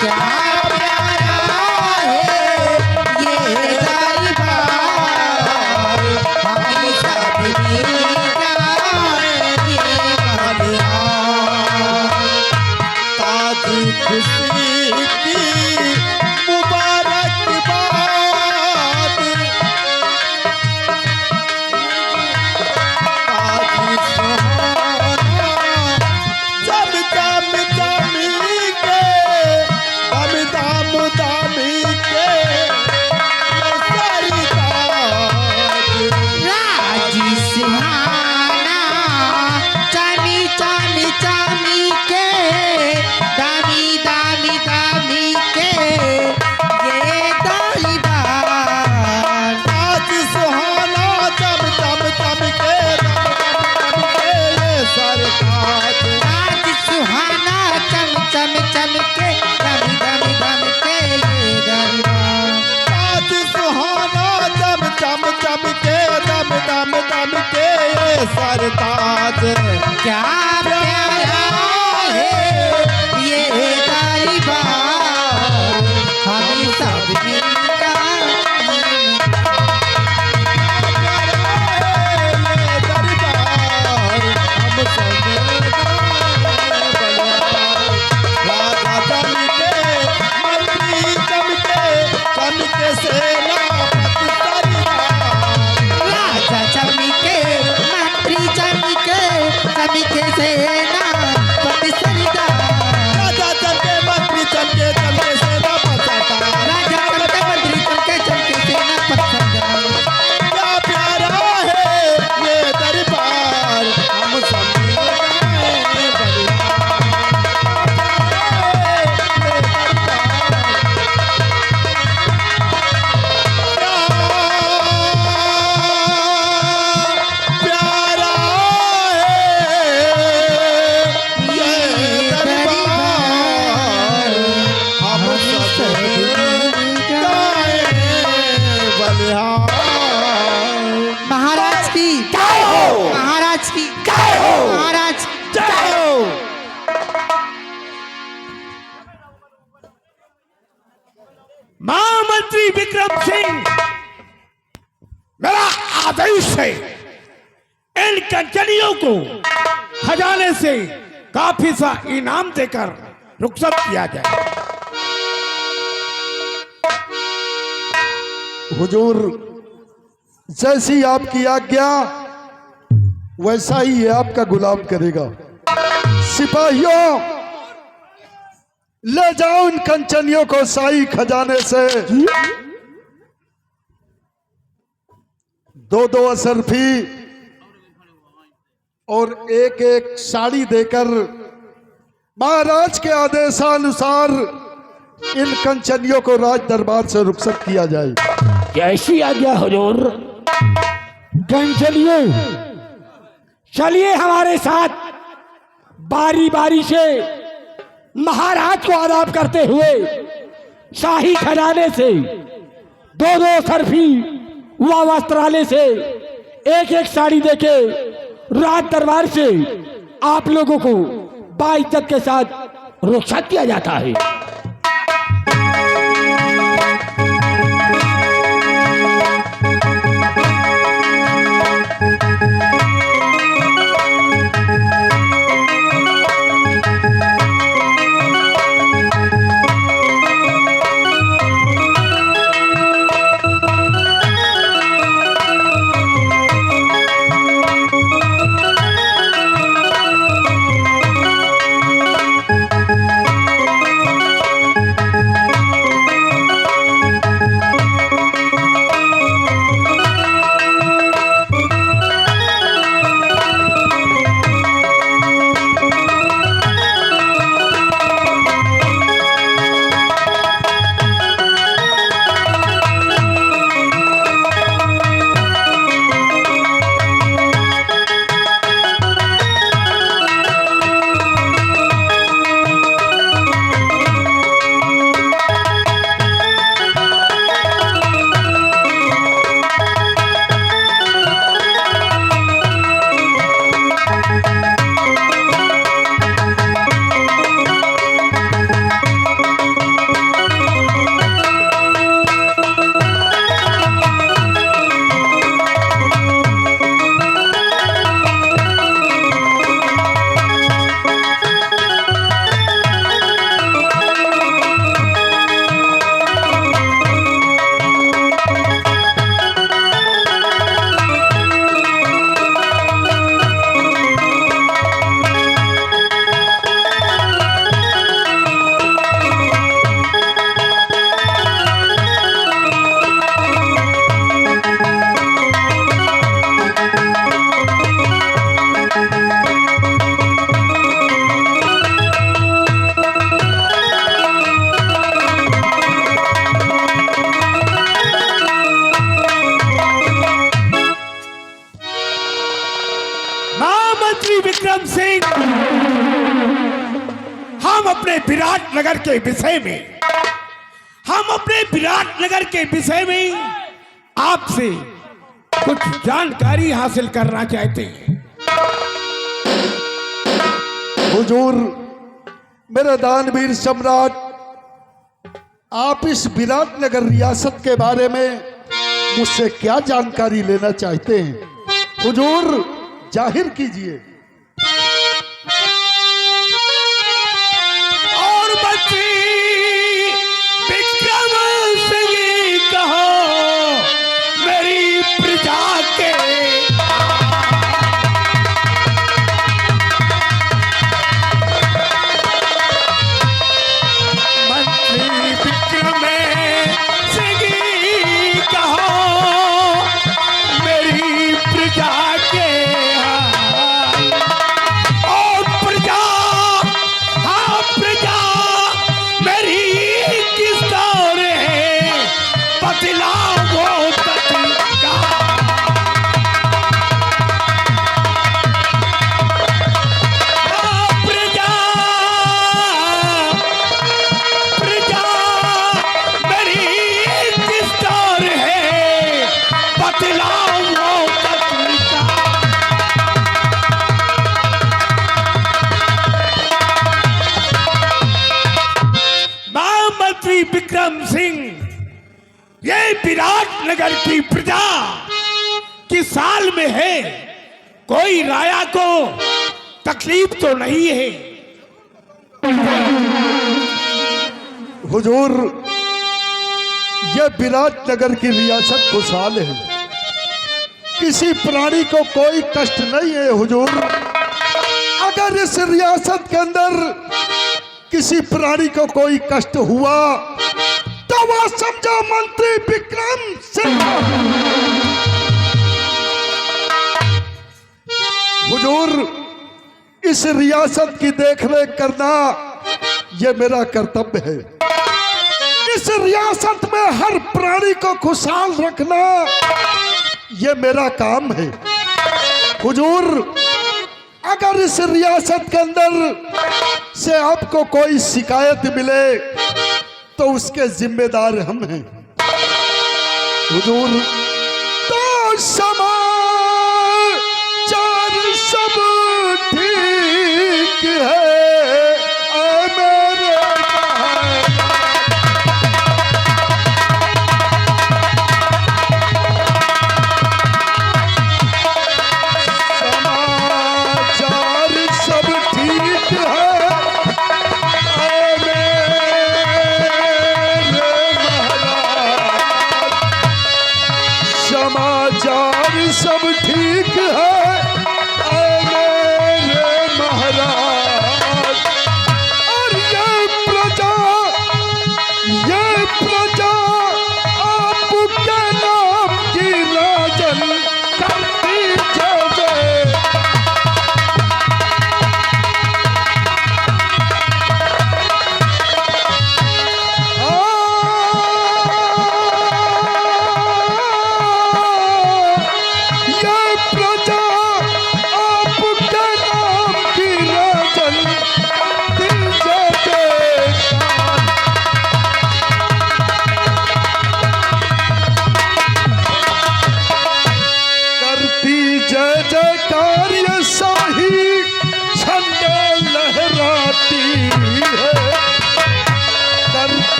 क्या प्यारा है ये दरबार, हम सबकी ताज खुशी की मुबारकबाद, ताज सुहाना जब दम दमी के, दम दम दमी के सरताज। राजी सुहाना चामी चामी चामी के, दामी दामी दामी के ये दरबार। ताज सुहाना जब दम दम के, दम दम दम के ये सरताज। राजी सुहाना चम चम चम के, दामी दामी दामी के ये दरबार। ताज सुहाना जब दम दम के, दम दम दम के ये सरताज। क्या प्यारा है ये दरबार, हम सब जिनका राजा चमके मंत्री चमके, चमके सेना पति सरदार। राजा चमके मंत्री चमके, चमके सेना पति सरदार। क्या प्यारा है ये दरबार, हम सब महाराज की जय हो, महाराज की जय हो, महाराज की जय हो। महामंत्री विक्रम सिंह, मेरा आदेश है इन कंचनियों को खजाने से काफी सा इनाम देकर रुखसत किया जाए। हुजूर, जैसी आपकी आज्ञा वैसा ही ये आपका गुलाम करेगा। सिपाहियों, ले जाओ इन कंचनियों को शाही खजाने से दो दो असरफी और एक एक साड़ी देकर महाराज के आदेशानुसार इन कंचनियों को राज दरबार से रुखसत किया जाए। कैसी आज्ञा हुजूर। चलिए चलिए हमारे साथ बारी बारी से महाराज को आदाब करते हुए शाही खजाने से दो दो सरफी व वस्त्रालय से एक एक साड़ी देके राज दरबार से आप लोगों को बाइज्जत के साथ रुखसत किया जाता है। विक्रम सिंह, हम अपने विराटनगर के विषय में आपसे कुछ जानकारी हासिल करना चाहते हैं। हुजूर, मेरे दानवीर सम्राट, आप इस विराटनगर रियासत के बारे में मुझसे क्या जानकारी लेना चाहते हैं? हुजूर, जाहिर कीजिए। और मंत्री विक्रम सिंह कहो मेरी प्रजा के विक्रम सिंह, ये विराटनगर की प्रजा किस साल में है? कोई राया को तकलीफ तो नहीं है? हुजूर, यह विराटनगर की रियासत खुशहाल है, किसी प्राणी को कोई कष्ट नहीं है। हुजूर, अगर इस रियासत के अंदर किसी प्राणी को कोई कष्ट हुआ तो वह समझो मंत्री विक्रम सिंह। हुजूर, इस रियासत की देखरेख करना यह मेरा कर्तव्य है। इस रियासत में हर प्राणी को खुशहाल रखना यह मेरा काम है। हुजूर, अगर इस रियासत के अंदर से आपको कोई शिकायत मिले तो उसके जिम्मेदार हम हैं। हुजूर, तो समाचार सब ठीक है मेरे समाचार सब ठीक है। समाचार सब ठीक है मेरे महाराज। और ये प्रजा आपके नाम की राजन करती जाए।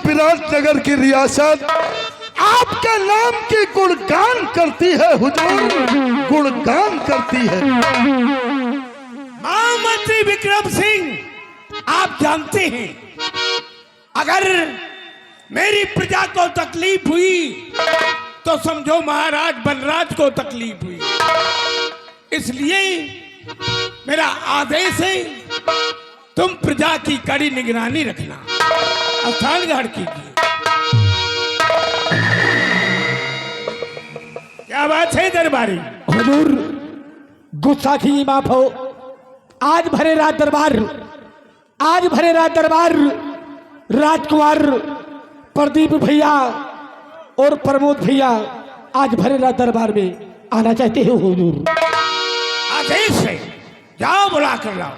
विराटनगर की रियासत आपके नाम की गुणगान करती है। हुजूर, गुणगान करती है। महामंत्री विक्रम सिंह, आप जानते हैं अगर मेरी प्रजा को तकलीफ हुई तो समझो महाराज बलराज को तकलीफ हुई। इसलिए मेरा आदेश है तुम प्रजा की कड़ी निगरानी रखना, स्थान ग्रहण कीजिए। क्या बात है दरबारी? हुजूर, गुस्सा की माफ हो। आज भरे रात दरबार राजकुमार प्रदीप भैया और प्रमोद भैया आज भरे रात दरबार में आना चाहते हो हुजूर। आदेश है, जाओ बुला कर लाओ।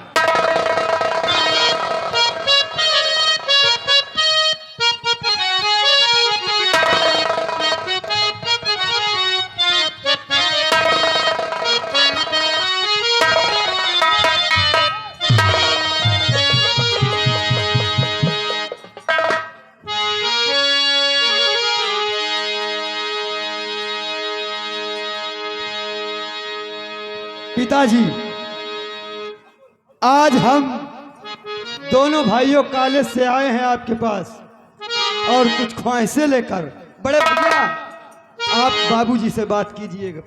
पिताजी, आज हम दोनों भाइयों कॉलेज से आए हैं आपके पास और कुछ ख्वाहिशें लेकर। बड़े भैया, आप बाबूजी से बात कीजिएगा।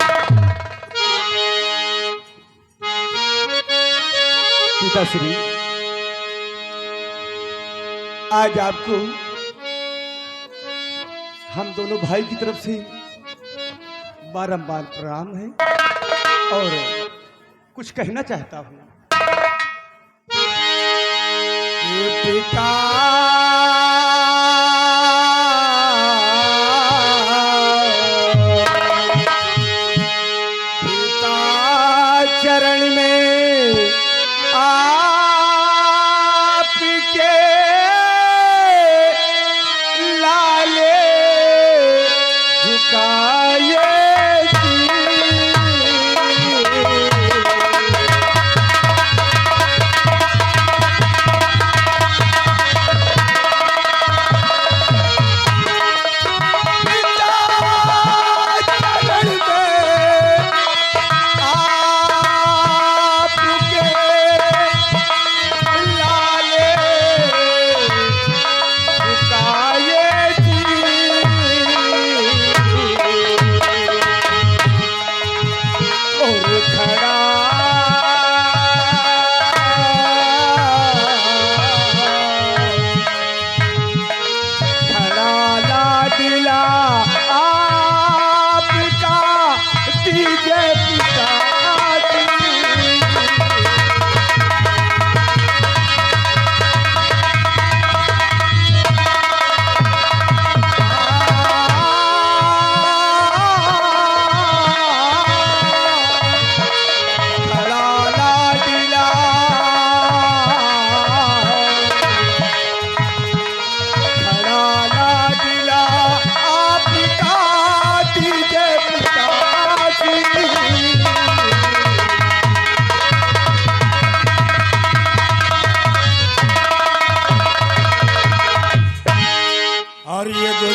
पिताश्री, आज आपको हम दोनों भाई की तरफ से बारंबार प्रणाम है और कुछ कहना चाहता हूं। पिता चरण में आपके लाले झुकाए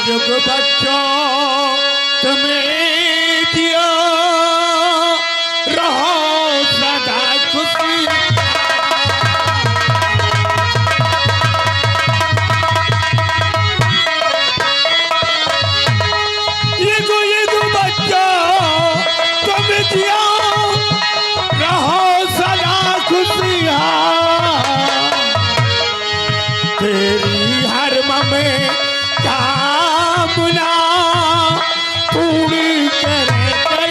युग बच्चों तुम्हें दिया रहो सदा खुशी। युग बच्चों तुम्हें दिया रहो सदा खुशियाँ। तेरी हर में कामना पूरी करे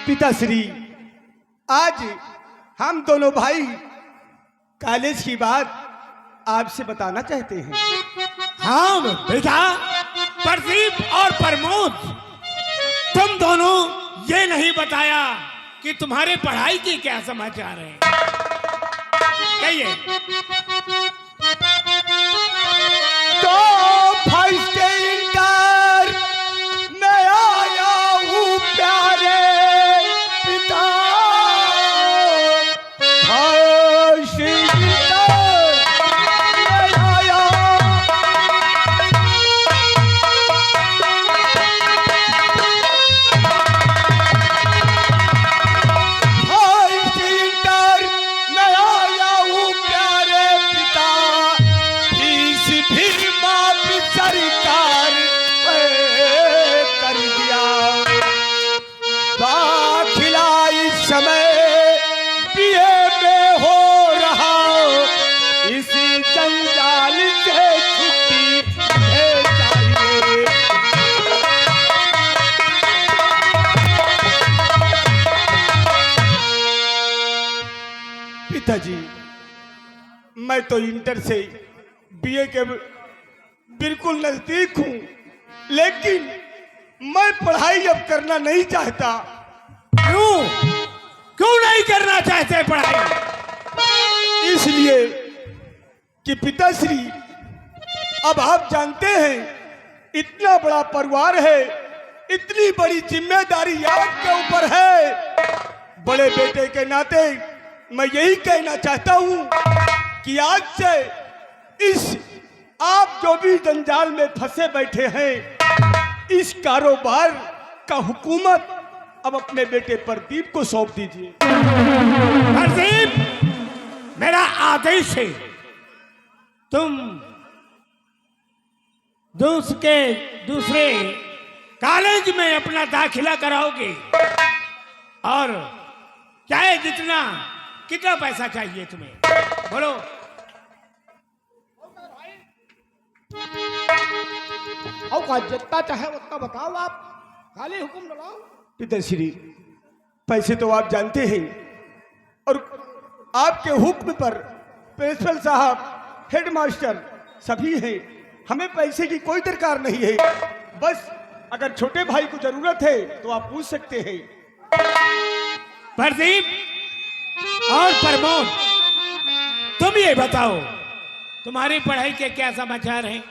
पिताश्री, आज हम दोनों भाई कॉलेज की बात आपसे बताना चाहते हैं। हाँ बेटा, प्रदीप और प्रमोद, तुम दोनों ये नहीं बताया कि तुम्हारे पढ़ाई के क्या समाचार हैं। कहिए। तो फर्स्ट इंटर में आया हूँ प्यारे पिता। फर्स्ट इंटर में आया फिर पिताजी, मैं तो इंटर से बीए के बिल्कुल नजदीक हूं, लेकिन मैं पढ़ाई अब करना नहीं चाहता। क्यों क्यों नहीं करना चाहते पढ़ाई? इसलिए कि पिताश्री, अब आप जानते हैं इतना बड़ा परिवार है, इतनी बड़ी जिम्मेदारी आपके ऊपर है। बड़े बेटे के नाते मैं यही कहना चाहता हूं कि आज से इस आप जो भी जंजाल में फंसे बैठे हैं, इस कारोबार का हुकूमत अब अपने बेटे प्रदीप को सौंप दीजिए। प्रदीप, मेरा आदेश है, तुम दूसरे कॉलेज में अपना दाखिला कराओगे और चाहे कितना पैसा चाहिए तुम्हें, बोलो। और जितना चाहे उतना बताओ, आप खाली हुक्म लगाओ। पिताश्री, पैसे तो आप जानते हैं, और आपके हुक्म पर प्रिंसिपल साहब, हेडमास्टर सभी हैं। हमें पैसे की कोई दरकार नहीं है। बस अगर छोटे भाई को जरूरत है तो आप पूछ सकते हैं। प्रदीप और प्रमोद, तुम ये बताओ, तुम्हारी पढ़ाई के क्या समाचार हैं?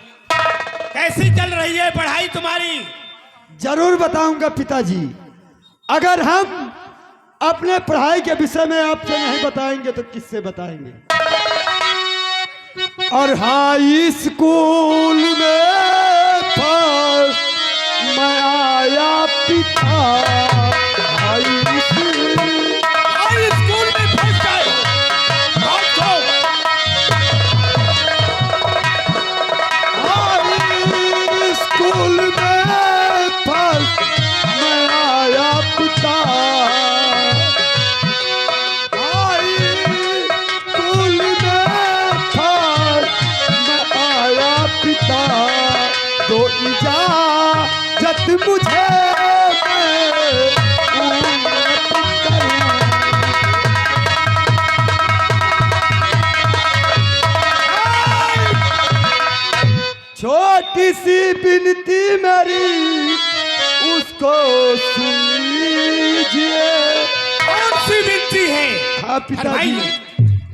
कैसी चल रही है पढ़ाई तुम्हारी? जरूर बताऊंगा पिताजी। अगर हम अपने पढ़ाई के विषय में आपसे नहीं बताएंगे तो किससे बताएंगे? और हाई स्कूल में फर्स्ट मैं आया पिता, हाई स्कूल में फंस गए। हाई स्कूल में फर्स्ट मैं आया पिता, हाई स्कूल में फर्स्ट मैं आया पिता, तो इजाजत मुझे छोटी सी बिनती मेरी उसको सुन लीजिए। कौन सी बिनती है? हाँ पिताजी, फरमाइए।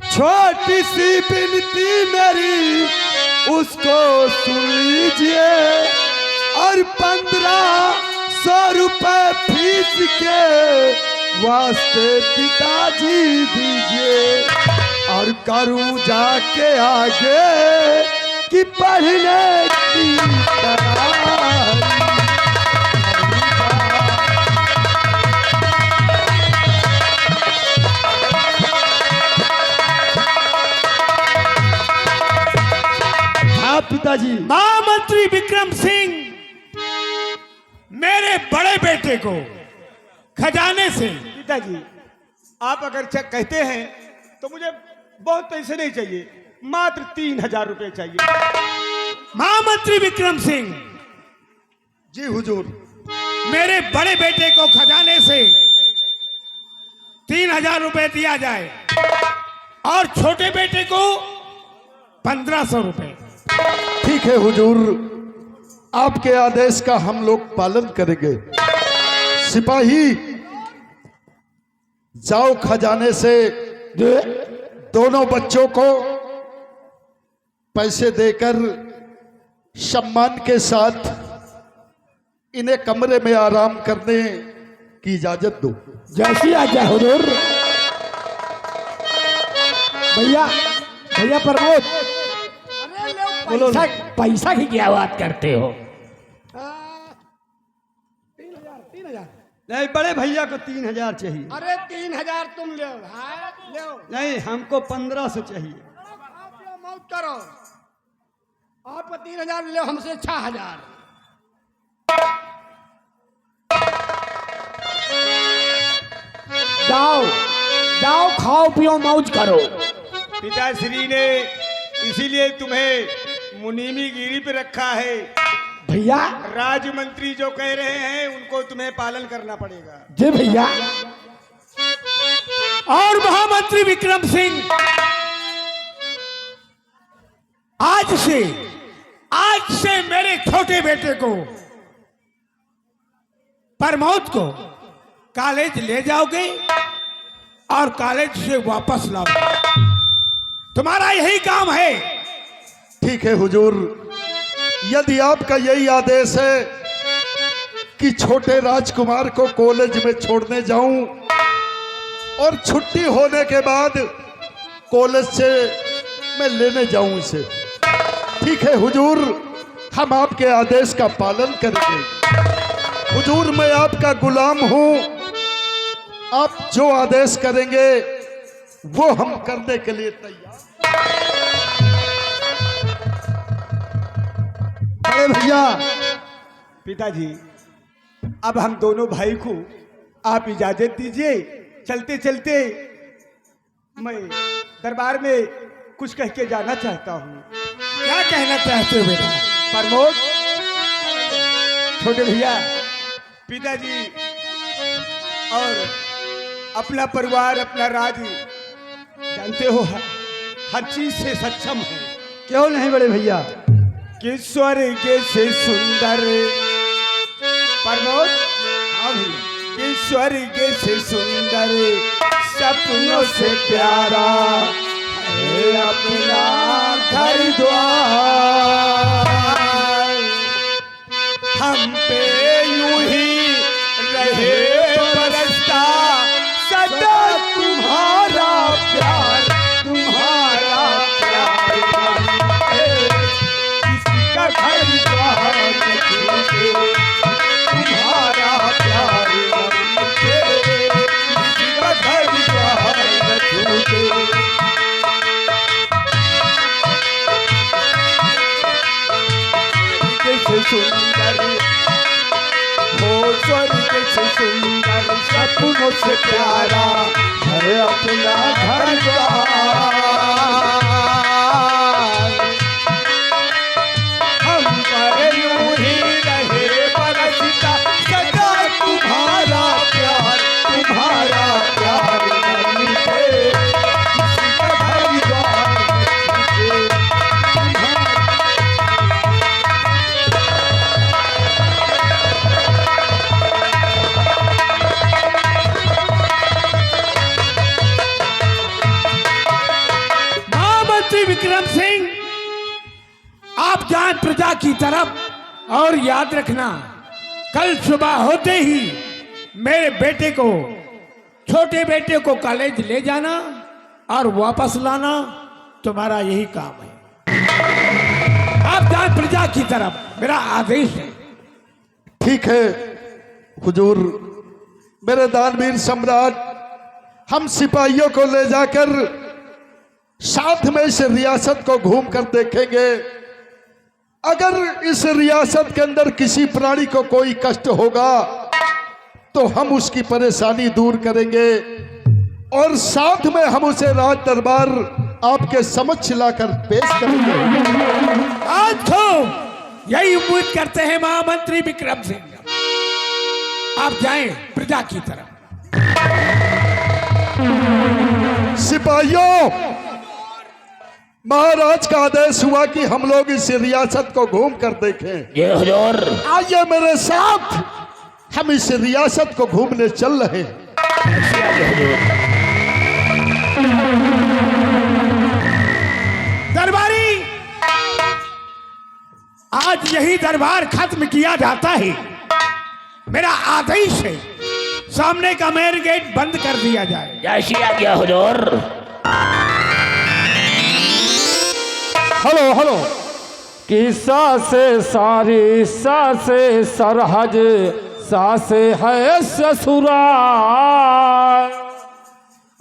छोटी सी बिनती मेरी उसको सुन लीजिए, और 1500 रुपए फीस के वास्ते पिताजी दीजिए, और करूं जाके आगे कि पढ़ने की तैयारी। हाँ पिताजी। महामंत्री विक्रम सिंह मेरे बड़े बेटे को खजाने से, पिताजी, आप अगर चेक कहते हैं तो मुझे बहुत पैसे नहीं चाहिए, मात्र 3000 रुपए चाहिए। महामंत्री विक्रम सिंह, जी हुजूर। मेरे बड़े बेटे को खजाने से 3000 रुपए दिया जाए और छोटे बेटे को 1500 रुपए। ठीक है हुजूर, आपके आदेश का हम लोग पालन करेंगे। सिपाही, जाओ खजाने से दोनों बच्चों को पैसे देकर सम्मान के साथ इन्हें कमरे में आराम करने की इजाजत दो। जैसी आज्ञा हुजूर। भैया प्रमोद, बोलो। पैसा की क्या बात करते हो? 3000। नहीं, बड़े भैया को 3000 चाहिए। अरे 3000 तुम ले नहीं, हमको 1500 चाहिए। मौत करो, आपको 3000 ले, हमसे 6000। जाओ खाओ पियो मौज करो। पिताश्री ने इसीलिए तुम्हें मुनीमी गिरी पे रखा है। भैया, राज्य मंत्री जो कह रहे हैं उनको तुम्हें पालन करना पड़ेगा। जी भैया। और महामंत्री विक्रम सिंह, आज से मेरे छोटे बेटे को, प्रमोद को कॉलेज ले जाओगे और कॉलेज से वापस लाओगे। तुम्हारा यही काम है। ठीक है हुजूर, यदि आपका यही आदेश है कि छोटे राजकुमार को कॉलेज में छोड़ने जाऊं और छुट्टी होने के बाद कॉलेज से मैं लेने जाऊं इसे, ठीक है हुजूर, हम आपके आदेश का पालन करेंगे। हुजूर, मैं आपका गुलाम हूं, आप जो आदेश करेंगे वो हम करने के लिए तैयार। बड़े भैया, पिताजी, अब हम दोनों भाई को आप इजाजत दीजिए। चलते चलते मैं दरबार में कुछ कह के जाना चाहता हूँ। क्या कहना चाहते हो बेटा? प्रमोद, छोटे भैया, पिताजी और अपना परिवार, अपना राज जानते हो हर चीज से सक्षम है। क्यों नहीं बड़े भैया? कि स्वर्ग से सुंदर प्रमोद, हाँ भैया, कि स्वर्ग से सुंदर सपनों से प्यारा है अपना घर द्वार। हम पे यूं ही रहे बरसता सदा तुम्हारा प्यार, तुम्हारा प्यार। किसी का घर द्वार न छूटे, तुम्हारा प्यार न छूटे, किसी का घर द्वार न छूटे। से सुंदर हो स्वर्ग से सुंदर सपनों से प्यारा है अपना घर द्वार। हम पर यूं ही रहे बरसता सदा तुम्हारा प्यार, तुम्हारा प्यार न मिटे, किसी का घर द्वार न छूटे। विक्रम सिंह, आप जाएं प्रजा की तरफ, और याद रखना कल सुबह होते ही मेरे बेटे को, छोटे बेटे को कॉलेज ले जाना और वापस लाना, तुम्हारा यही काम है। आप जाएं प्रजा की तरफ, मेरा आदेश है। ठीक है हुजूर, मेरे दानवीर सम्राट, हम सिपाहियों को ले जाकर साथ में इस रियासत को घूम कर देखेंगे। अगर इस रियासत के अंदर किसी प्राणी को कोई कष्ट होगा तो हम उसकी परेशानी दूर करेंगे और साथ में हम उसे राज दरबार आपके समक्ष लाकर पेश करेंगे। आज तो यही उम्मीद करते हैं महामंत्री विक्रम सिंह। आप जाएं प्रजा की तरफ। सिपाहियों, महाराज का आदेश हुआ कि हम लोग इस रियासत को घूम कर देखें। ये हुजूर, आइए मेरे साथ, हम इस रियासत को घूमने चल रहे हैं। दरबारी, आज यही दरबार खत्म किया जाता है। मेरा आदेश है सामने का मेन गेट बंद कर दिया जाए। जैसी आज्ञा हुजूर। हेलो हेलो, कि सासे सारी सासे सरहज सासे है ससुराल,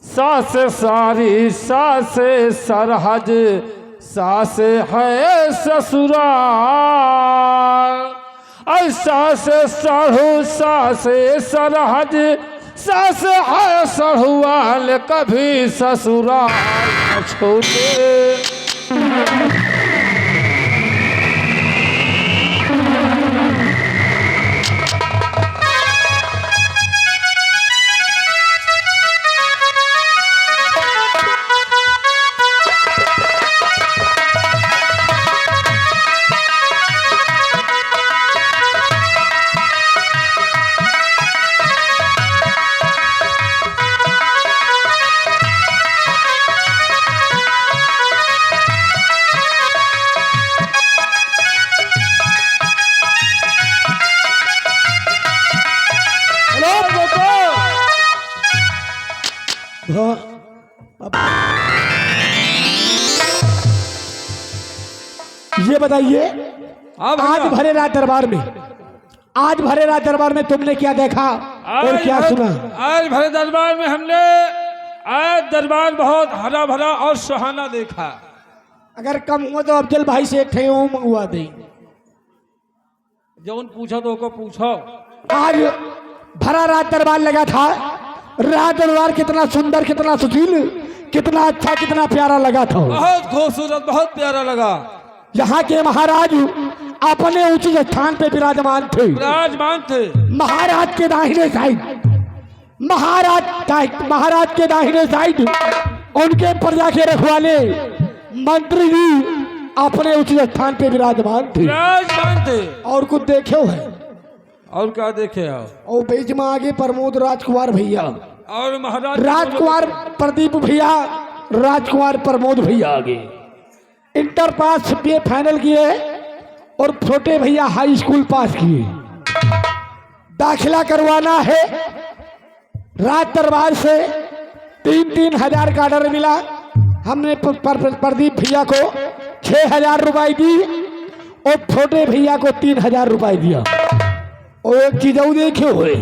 सासे सारी सासे सरहज सासे है ससुराल। सासे सढ़ू सासे सरहज सासे है सढ़ुआल, कभी ससुराल न छूटे। हाँ, ये बताइए हाँ आज भैया। भरे रात दरबार में, आज भरे रात दरबार में तुमने क्या देखा और क्या सुना? आज भरे दरबार में हमने आज दरबार बहुत हरा भरा और सुहाना देखा। अगर कम हुआ तो अफजल भाई से एक ठे ऊँ मंगवा दें। जो पूछो तो को पूछो। आज भरा रात दरबार लगा था। रात दरबार कितना सुंदर, कितना सुशील, कितना अच्छा, कितना प्यारा लगा था। बहुत खूबसूरत, बहुत प्यारा लगा। यहाँ के महाराज अपने उचित स्थान पे विराजमान थे। विराजमान थे। महाराज के दाहिने साइड, महाराज के दाहिने साइड उनके प्रजा के रखवाले मंत्री जी अपने उचित स्थान पे विराजमान थे। विराजमान थे। और कुछ देखे हो है? और क्या देखे हो? और बीच में आगे प्रमोद राजकुमार भैया और महाराज राजकुमार प्रदीप भैया, राजकुमार प्रमोद भैया आगे इंटर पास किए, फाइनल किए, और छोटे भैया हाई स्कूल पास किए। दाखिला करवाना है। राज दरबार से 3-3 हजार का ऑर्डर मिला। हमने प्रदीप भैया को 6,000 रुपए दी और छोटे भैया को 3,000 रुपए दिया। और एक चीज और देखे हुए,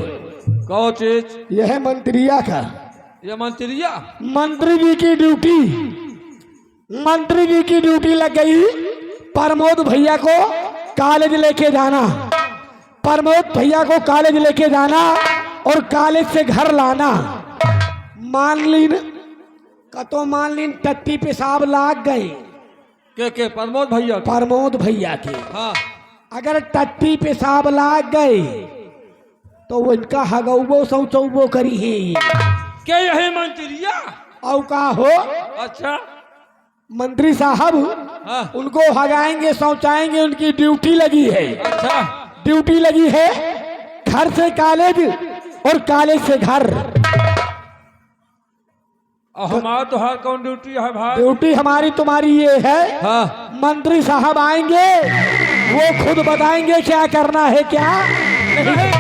कौ चीज? यह है मंत्रिया का। ये मंत्रिया? मंत्री जी की ड्यूटी, मंत्री जी की ड्यूटी लग गई प्रमोद भैया को कॉलेज लेके जाना, प्रमोद भैया को कॉलेज लेके जाना और कॉलेज से घर लाना। मान लीन टट्टी पेशाब लाग गए के प्रमोद भैया? प्रमोद भैया के। हाँ। अगर टट्टी पेशाब लाग गए तो वो इनका हगौबो शौचौबो करी है। क्या यही मंत्रिया? और का हो अच्छा। मंत्री साहब हाँ। उनको हगाएंगे, शौचाएंगे, उनकी ड्यूटी लगी है। अच्छा। ड्यूटी लगी है घर से कॉलेज और कॉलेज से घर। और हमारा तुहार कौन ड्यूटी है भाई? ड्यूटी हमारी तुम्हारी ये है। हाँ। मंत्री साहब आएंगे, वो खुद बताएंगे क्या करना है क्या नहीं।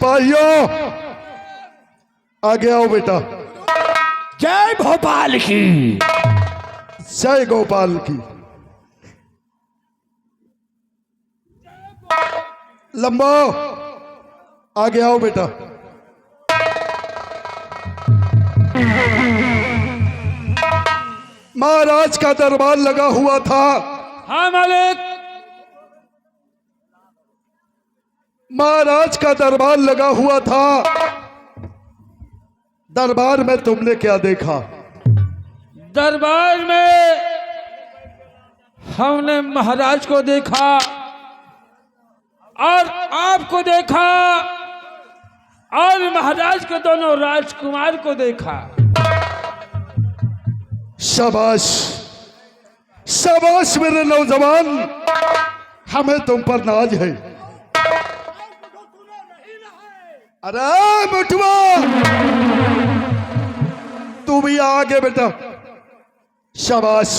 सिपाहियों आगे आओ बेटा। जय भोपाल की। जय गोपाल की। लंबो आगे आओ बेटा। महाराज का दरबार लगा हुआ था। हाँ मालिक। महाराज का दरबार लगा हुआ था। दरबार में तुमने क्या देखा? दरबार में हमने महाराज को देखा और आपको देखा और महाराज के दोनों राजकुमार को देखा। शाबाश शाबाश मेरे नौजवान, हमें तुम पर नाज है। अरे मुठवा तू भी आगे बेटा। शाबाश।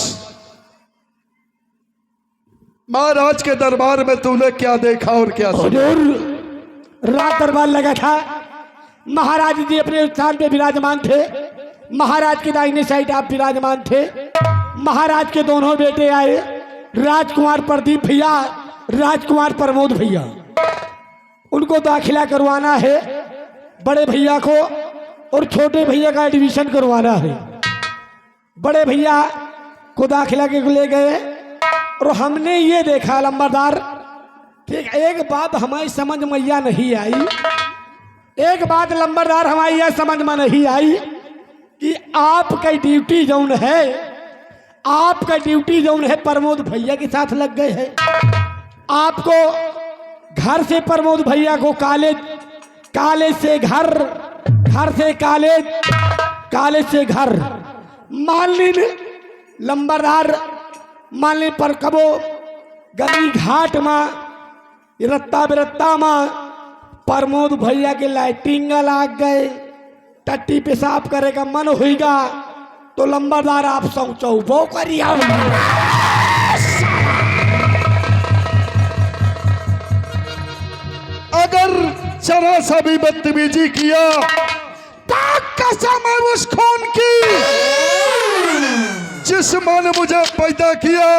महाराज के दरबार में तूने क्या देखा और क्या सुना? हुजूर रात दरबार लगा था। महाराज जी अपने स्थान पे विराजमान थे। महाराज के दाहिने साइड आप विराजमान थे। महाराज के दोनों बेटे आए, राजकुमार प्रदीप भैया, राजकुमार प्रमोद भैया। उनको दाखिला करवाना है बड़े भैया को और छोटे भैया का एडमिशन करवाना है। बड़े भैया को दाखिला के ले गए और हमने ये देखा लंबरदार, ठीक एक बात हमारी समझ में यह नहीं आई, एक बात लंबरदार हमारी यह समझ में नहीं आई कि आपका ड्यूटी जोन है, आपका ड्यूटी जोन है प्रमोद भैया के साथ लग गए हैं। आपको घर से प्रमोद भैया को कॉलेज, कॉलेज से घर, घर से कॉलेज, कॉलेज से घर। मान लीन लंबरदार, मान लीन पर कबो गली घाट में रत्ता बिरत्ता में प्रमोद भैया के लाइटिंग लाग गए, टट्टी पेशाब करे का मन होगा तो लंबरदार आप सोचो वो करिए। अगर जरा सा भी बदतमीजी किया तो कसम है उस खून की जिस मां ने मुझे पैदा किया,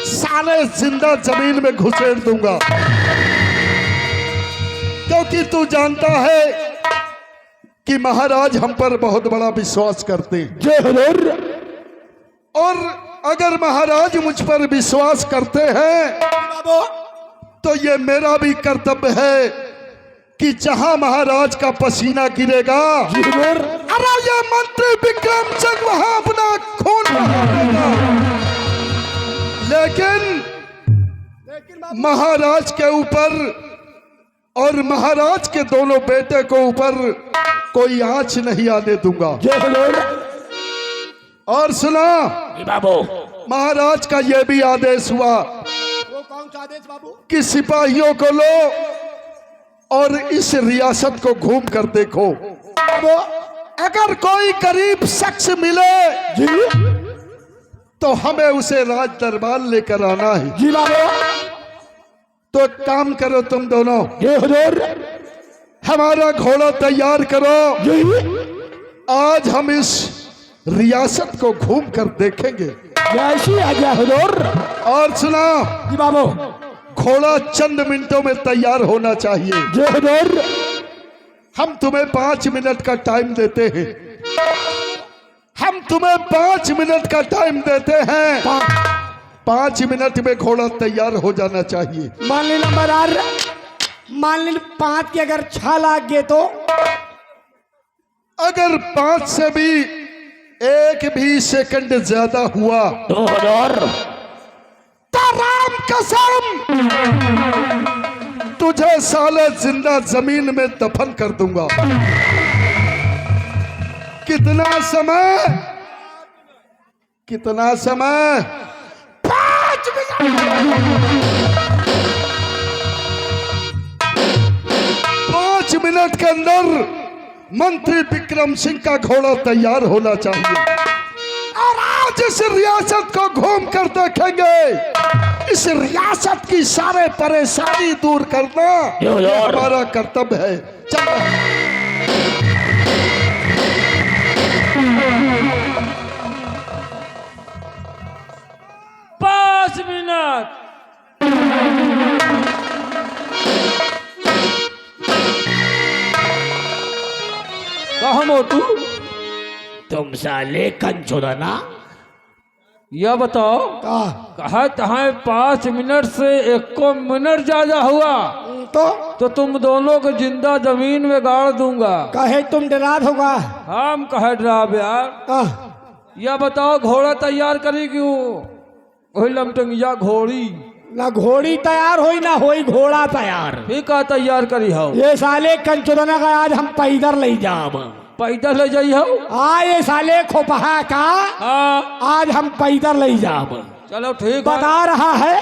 साले जिंदा जमीन में घुसेड़ दूंगा। क्योंकि तू जानता है कि महाराज हम पर बहुत बड़ा विश्वास करते हैं। जय हुजूर। और अगर महाराज मुझ पर विश्वास करते हैं तो ये मेरा भी कर्तव्य है कि जहां महाराज का पसीना गिरेगा, अरे ये मंत्री विक्रम सिंह वहां अपना खून बहाएगा। लेकिन महाराज के ऊपर और महाराज के दोनों बेटे को ऊपर कोई आंच नहीं आने दूंगा। जय हुजूर। और सुना बाबू, महाराज का यह भी आदेश हुआ वो कौन सा आदेश बाबू? कि सिपाहियों को लो और इस रियासत को घूम कर देखो। वो अगर कोई गरीब शख्स मिले जी तो हमें उसे राज दरबार लेकर आना है। जी बाबू। तो एक काम करो तुम दोनों, जय हुजूर। हमारा घोड़ा तैयार करो। जी आज हम इस रियासत को घूम कर देखेंगे। जैसी आज्ञा हुजूर। और सुना, जी बाबू। घोड़ा चंद मिनटों में तैयार होना चाहिए। जय हुजूर। हम तुम्हें 5 मिनट का टाइम देते हैं। हम तुम्हें 5 मिनट का टाइम देते हैं। 5 मिनट में घोड़ा तैयार हो जाना चाहिए। मान ली नंबरदार, मान ली 5 के अगर 6 लाग गए तो अगर 5 से भी 1 भी सेकंड ज्यादा हुआ तो राम कसम तुझे साले जिंदा जमीन में दफन कर दूंगा। कितना समय? कितना समय? 5 मिनट। 5 मिनट के अंदर मंत्री विक्रम सिंह का घोड़ा तैयार होना चाहिए और आज इस रियासत को घूम कर देखेंगे इस रियासत की सारे परेशानी दूर करना ये हमारा कर्तव्य है। चल 5 मिनट। कहा मोटू, तुम साले कंचुदना, यह बताओ कहा तहाँ 5 मिनट से 1 मिनट ज्यादा हुआ तो तुम दोनों को जिंदा जमीन में गाड़ दूंगा। कहे तुम डरात होगा। हम कहे डराब यार। यह बताओ घोड़ा तैयार करी क्यों? वही लमटंगिया घोड़ी। ना घोड़ी तैयार होई ना होई घोड़ा तैयार। ठीक है तैयार करी हो। ये साले कंचुदना का आज हम पैदल ले जाब। पैदल ले जाई हो? ये साले खोपहा का हाँ आज हम पैदल ले जाब। चलो ठीक बता रहा है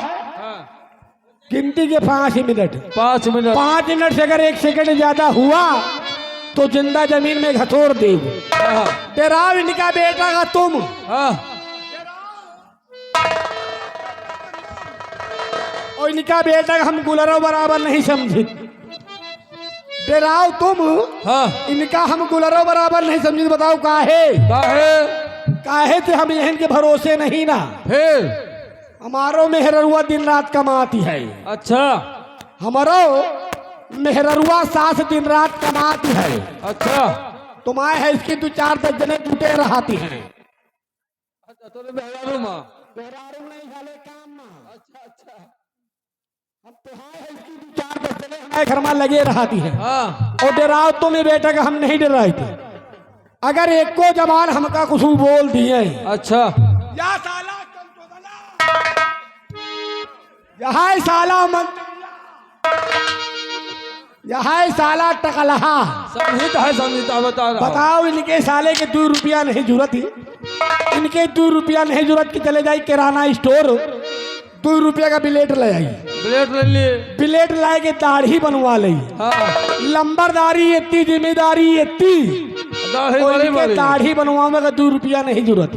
गिनती के 5 मिनट। 5 मिनट। 5 मिनट से अगर 1 सेकंड ज्यादा हुआ तो जिंदा जमीन में घसोर दे। डराव इनका बेटा का तुम। और इनका बेटा का हम गुलरों बराबर नहीं समझे। डराव तुम। इनका हम गुलरों बराबर नहीं समझे। बताओ काहे? काहे से हम यहन के भरोसे नहीं ना। फिर हमारो मेहरुआ दिन रात कमाती है। अच्छा हमारो मेहरुआ सास दिन रात कमाती है। अच्छा तुम्हारे है इसकी 2-4 जने टूटे रहती हैं। अच्छा तो मेहरारू माँ नहीं साले काम में। अच्छा हम तुम्हारे है इसकी 2-4 जने हमारे घर में लगे रहती हैं। और डराओ तुम्हें बेटा का हम नहीं डराए थे। अगर एक को जबान हमका कुछ बोल दिए। अच्छा या साला यहाँ साला यहाँ साला टकलहा। समझित है समझित बता रहा। बताओ इनके साले के 2 रुपया नहीं जरूरत ही। इनके 2 रुपया नहीं जरूरत की चले जाए किराना स्टोर 2 रुपया का बिलेट ले आई। बिलेट ले लिए। बिलेट लाए के दाढ़ी बनवा ली। लंबरदारी इतनी जिम्मेदारी इतनी दाढ़ी बनवा में 2 रुपया नहीं जरूरत।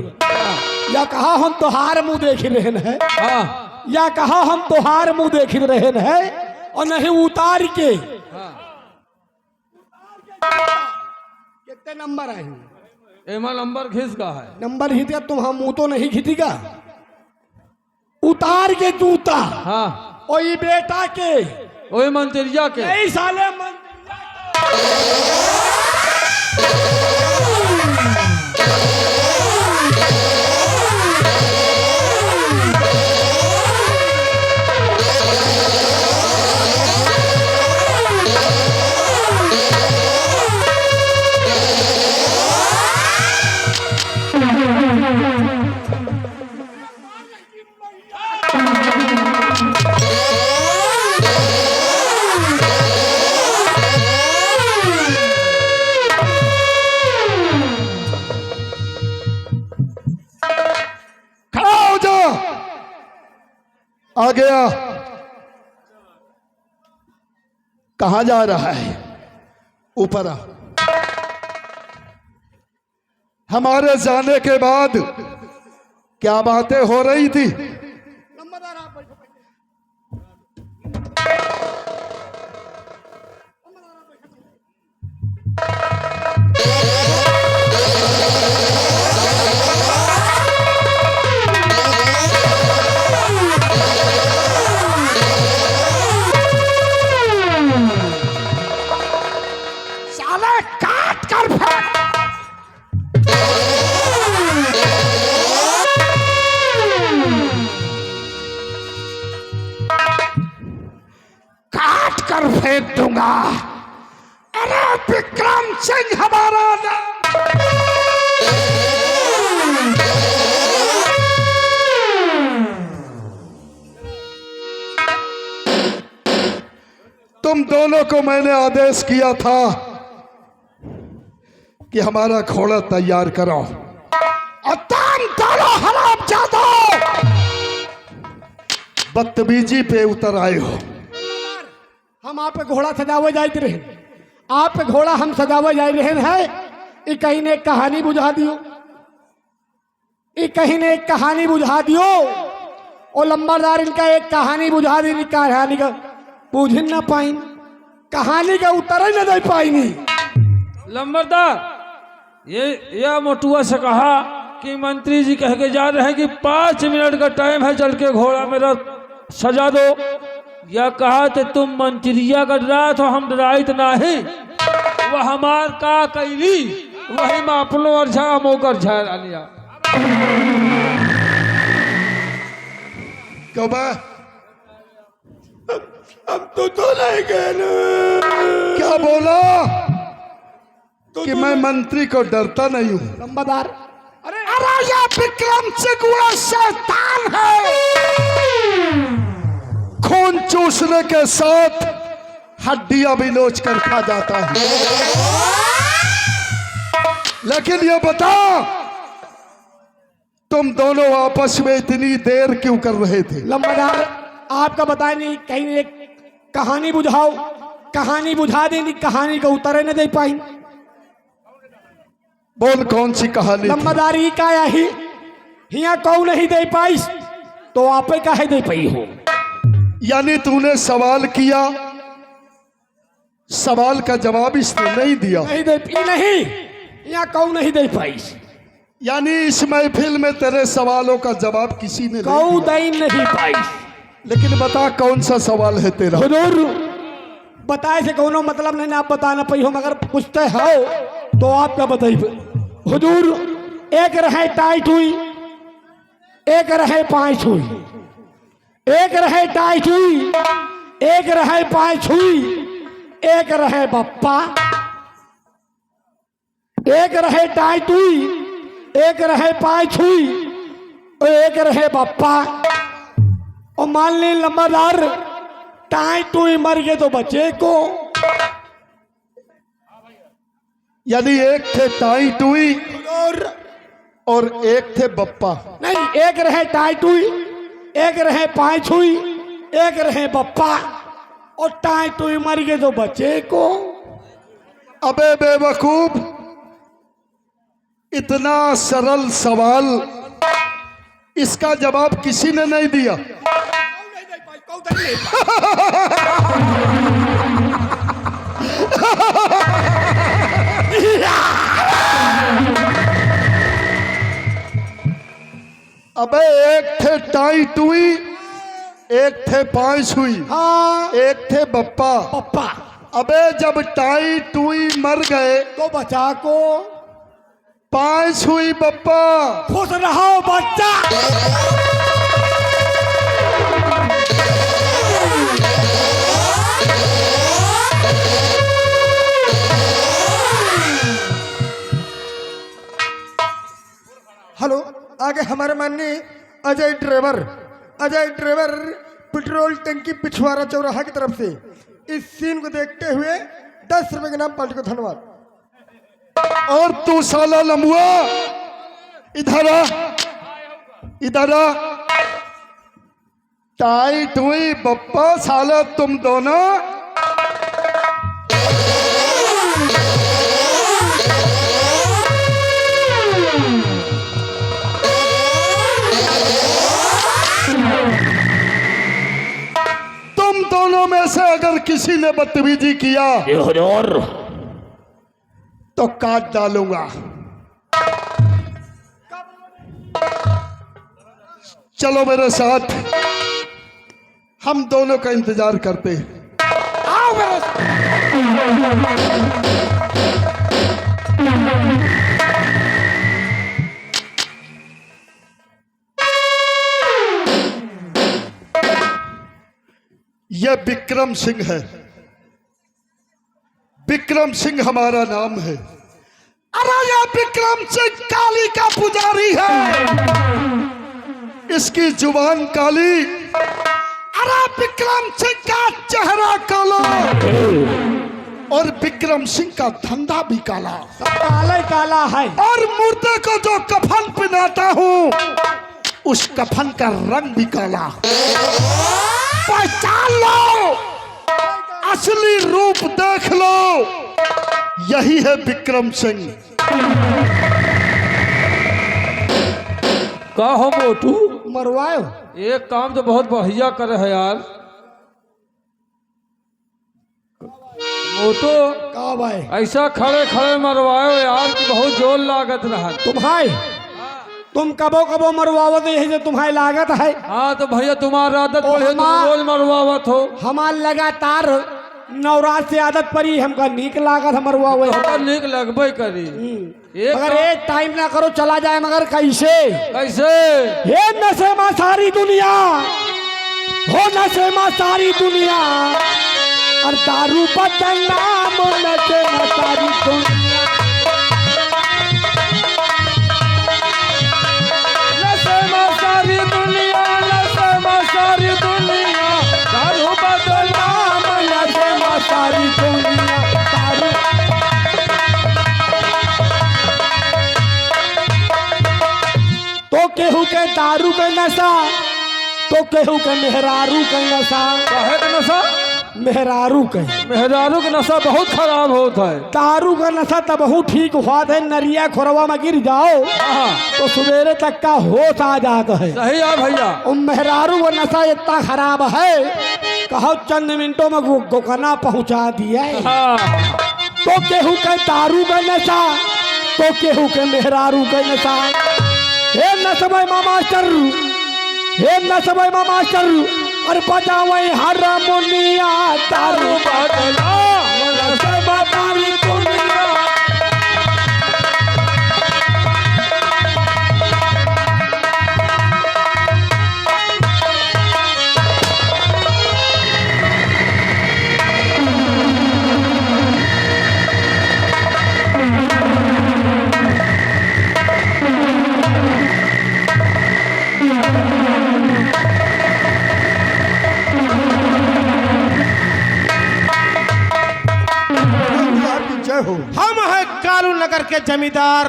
या कहा हम तोहार मुंह देख रहे हैं। या कहा हम तोहार मुंह देख रहे हैं और नहीं उतार के। कितने नंबर आए? एमा नंबर खींच का है। नंबर खींच का तुम हम मुंह तो नहीं खींचेगा। उतार के जूता। और ये बेटा के वही मंत्रिया के नहीं साले आ गया। कहां जा रहा है? ऊपर आ। हमारे जाने के बाद क्या बातें हो रही थी? फेंक दूंगा। अरे विक्रम सिंह हमारा तुम दोनों को मैंने आदेश किया था कि हमारा घोड़ा तैयार करो। दोनों हरामजादो बदतमीजी पे उतर आए हो। हम आप पे घोड़ा सजावे जाते रहे। आप पे घोड़ा हम सजावे जा रहे हैं। कहीं ने एक कहानी बुझा दियो। कहीं ने एक कहानी बुझा दियो और लंबरदार इनका एक कहानी बुझा दी, कहानी का बुझ ना पाई, कहानी का उत्तर ही न दे पाई। लंबरदार ये मोटुआ से कहा कि मंत्री जी कह के जा रहे हैं कि 5 मिनट का टाइम है, चल के घोड़ा मेरा सजा दो। या कहा तो तुम मंत्रिया का डरा तो हम डराइत नहीं, वह हमार का कैली वही मापलो और झा मोकर झा लिया। अब तो नहीं गए ना। क्या बोला कि मैं मंत्री को डरता नहीं हूं? लंबरदार अरे ये विक्रम सिंह वो शैतान है, खून चूसने के साथ हड्डियां भी नोच कर खा जाता है। लेकिन ये बता, तुम दोनों आपस में इतनी देर क्यों कर रहे थे? लंबरदार आपका बताए नहीं, कहीं एक कहानी बुझाओ, कहानी बुझा देनी, कहानी का उत्तर न दे पाई। बोल कौन सी कहानी? लंबरदारी का ही हिया कौ नहीं दे पाई तो आप काहे दे पाई हो? यानी तूने सवाल किया, सवाल का जवाब इसने नहीं दिया। नहीं दे नहीं, यहाँ कौ नहीं दे पाई। यानी इस महफिल में तेरे सवालों का जवाब किसी ने कौ नहीं दिया। दे नहीं पाई। लेकिन बता कौन सा सवाल है तेरा? हुजूर बताए से कोनो मतलब नहीं, आप बताना पाई हो, मगर पूछते हो तो आप क्या बताइए? हुजूर एक रहे टाइट हुई, एक रहे पाँच हुई, एक रहे टाइट हुई, एक रहे पाँच हुई, एक रहे बप्पा, एक रहे टाइट हुई, एक रहे पाँच हुई, और एक रहे बप्पा। और मान ली लंबरदार टाइट हुई मर गए तो बच्चे को, यानी एक थे टाई टुई और एक थे बप्पा। नहीं, एक रहे टाइट हुई, एक रहे पाँच हुई, एक रहे बप्पा, और टाइट हुई मर गए तो बच्चे को। अबे बेवकूफ, इतना सरल सवाल, इसका जवाब किसी ने नहीं दिया। अबे एक थे टाई टुई, एक थे पांच हुई, हाँ एक थे बप्पा। पप्पा अबे जब टाई टुई मर गए तो बच्चा को, पांच हुई बप्पा। खुश रहो बच्चा। हेलो, आगे हमारे माननीय अजय ड्राइवर पेट्रोल टंकी पिछवाड़ा चौराहा की तरफ से इस सीन को देखते हुए 10 रुपए के नाम पार्टी को धन्यवाद। और तू साला लमुआ, इधर आ, इधर आ। टाइट हुई बप्पा, साला तुम दोनों में से अगर किसी ने बदतमीजी किया तो काट डालूंगा। चलो मेरे साथ, हम दोनों का इंतजार करते हैं। आओ मेरे यह विक्रम सिंह है, विक्रम सिंह हमारा नाम है। अरे यह विक्रम सिंह काली का पुजारी है, इसकी जुबान काली। अरे विक्रम सिंह का चेहरा काला और विक्रम सिंह का धंधा भी काला। काला काला है। और मुर्दे को जो कफन पहनाता हूँ उस कफन का रंग भी काला। पहचान लो, असली रूप देख लो, यही है विक्रम सिंह। का हो मोटू, मरवाओ एक काम तो बहुत बढ़िया करे है यार। मोटो का भाई ऐसा खड़े खड़े मरवाओ यार कि बहुत जोर लागत रहा। तुम्हारे तुम कबो कबो मरवावत यही से तुम्हारी लागत है। हाँ तो भैया तुम्हारा आदत ओ, पड़ी है, तुम हमार- रोज मरवावत हो। हमार लगातार नवरात से आदत पड़ी, हमका नीक लागत है मरवावे। तो निक लगबे करी। एक मगर काम- एक टाइम ना करो चला जाए, मगर कैसे? कैसे? हे नशे में सारी दुनिया, हो नशे में सारी दुनिया, और दारू बदनाम नशे में सारी दुनिया। नशे में सारी दुनिया, नशे में सारी दुनिया, दारू बदनाम नशे में सारी दुनिया, दारू। तो केहू के दारू के नशा, तो केहू के मेहरारू के नशा। काहे का नशा? मेहरारू के मेहरारू का नशा बहुत खराब होता है। दारू का नशा तब बहुत ठीक हुआ है, नरिया खोरवा में गिर जाओ हाँ तो सवेरे तक का होश आ जाता है। सही है भैया। और मेहरारू का नशा इतना खराब है, कहो चंद मिनटों में गोकना पहुंचा दिया है। हाँ तो केहू के दारू का नशा, तो केहू के मेहरारू का नशा। हे नशबे मास्टर, हे नशबे मास्टर, और बजावे हारमोनिया, दारू बदनाम नशे में सारी दुनिया। आपकी जय हो। हम हैं कालू नगर के जमींदार,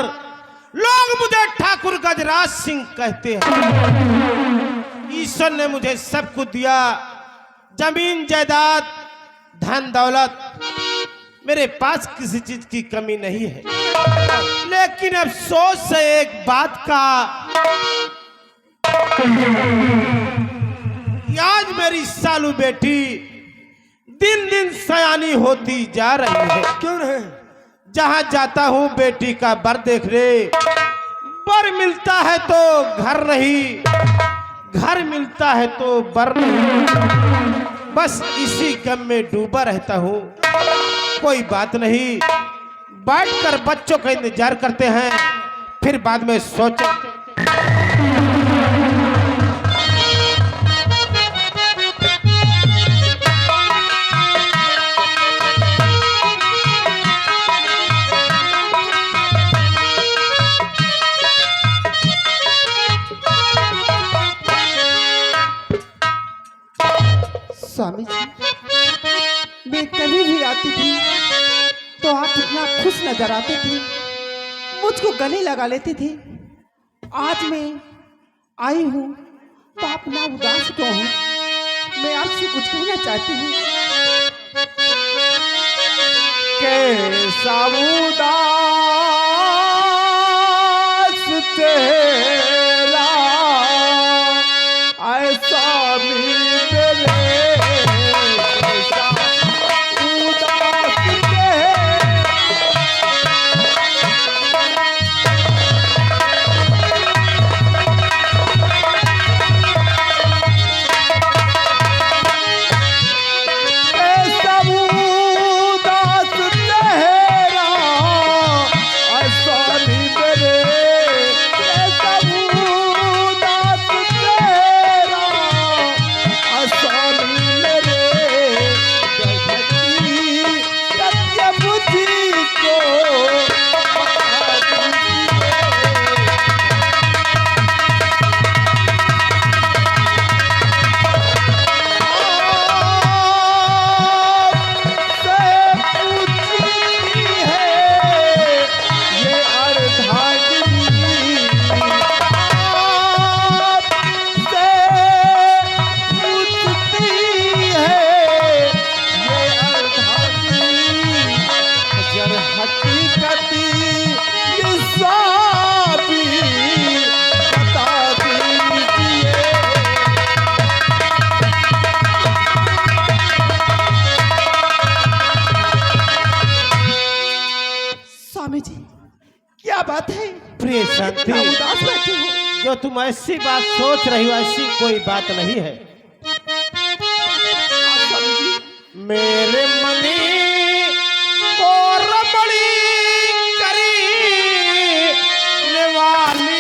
लोग मुझे ठाकुर गजराज सिंह कहते हैं। ईश्वर ने मुझे सब कुछ दिया, जमीन जायदाद धन दौलत, मेरे पास किसी चीज की कमी नहीं है। लेकिन अफसोस है एक बात का, आज मेरी सालू बेटी दिन दिन सयानी होती जा रही है। क्यों है? जहां जाता हूं बेटी का बर देख रे, बर मिलता है तो घर नहीं, घर मिलता है तो बर नहीं। बस इसी गम में डूबा रहता हूं। कोई बात नहीं, बैठकर बच्चों का इंतजार करते हैं, फिर बाद में सोचें। स्वामी जी, मैं कभी भी आती थी तो आप इतना खुश नजर आते थे, मुझको गले लगा लेते थे। आज मैं आई हूँ तो आप ना उदास क्यों हो? मैं आपसे कुछ कहना चाहती हूँ। कैसा उदास तेरा ऐसा भी तेरे, कैसा उदास तेरा। ऐसा उदास तेरा क्या बात है? प्रिय शांति, इतना उदास बैठे हो? जो तुम ऐसी बात सोच रही हो ऐसी कोई बात नहीं है। स्वामी जी, मेरे मनी को रमणी करी वाली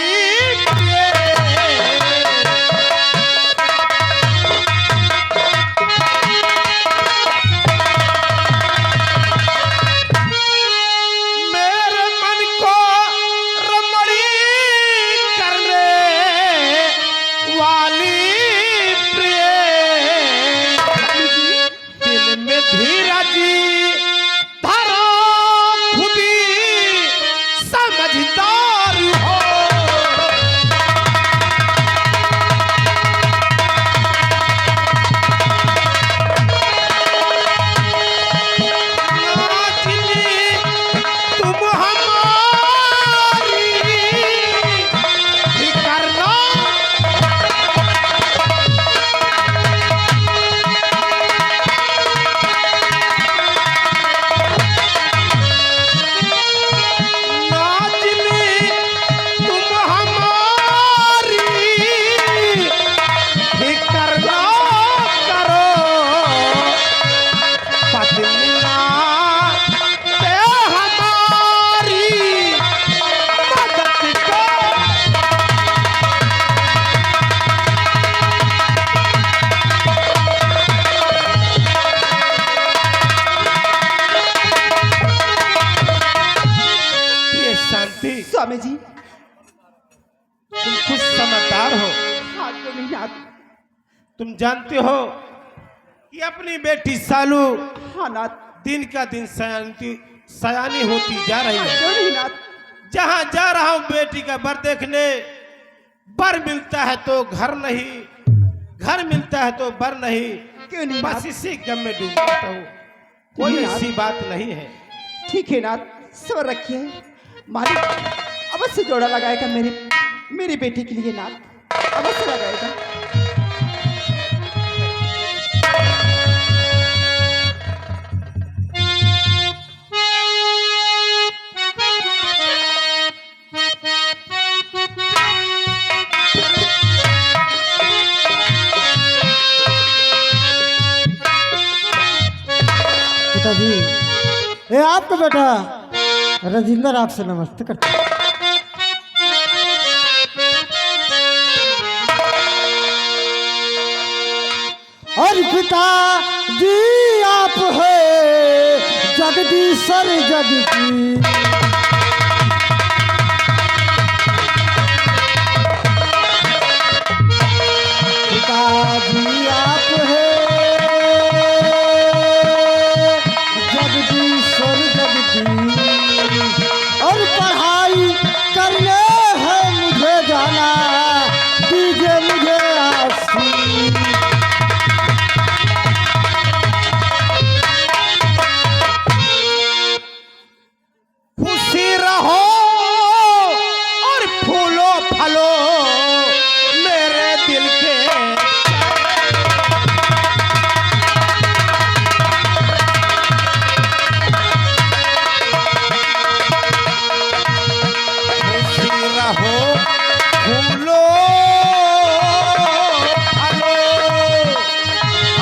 मेरे मन को रमणी करने वाली प्रिय दिल में धीरज धरो खुदी समझदार हो। नाचनी तुम हमारी ही करना नाचनी तुम हमारी ही करना करो पत्नी ना ते हमारी मदद को। ये शांति, स्वामी जी, तुम कुछ समझदार हो। हाँ तो नहीं याद। तुम जानते हो कि अपनी बेटी सालू हाँ नाथ, दिन का दिन सयानी होती जा रही हाँ है। क्यों नहीं नाथ? जहां जा रहा हूं बेटी का वर देखने, वर मिलता है तो घर नहीं, घर मिलता है तो वर नहीं, क्यों नहीं बस नाथ? इसी गम में डूब जाता हूं। कोई नहीं नाथ। ऐसी बात नहीं है। ठीक है नाथ, सबर रखिए। मालिक अवश्य जोड़ा लगाएगा मेरी बेटी के लिए नाथ, अवश्य लगाएगा। पिताजी, ये आपका बेटा राजेंद्र आपसे नमस्ते करता है। और पिता जी आप है जगदीश्वर जग की, पिताजी आप है जगदीश्वर जग की। और पढ़ाई करने है मुझे जाना, दीजिए मुझे आशीष। खुशी रहो और फूलो फलो मेरे दिल के। खुशी रहो फूलो फलो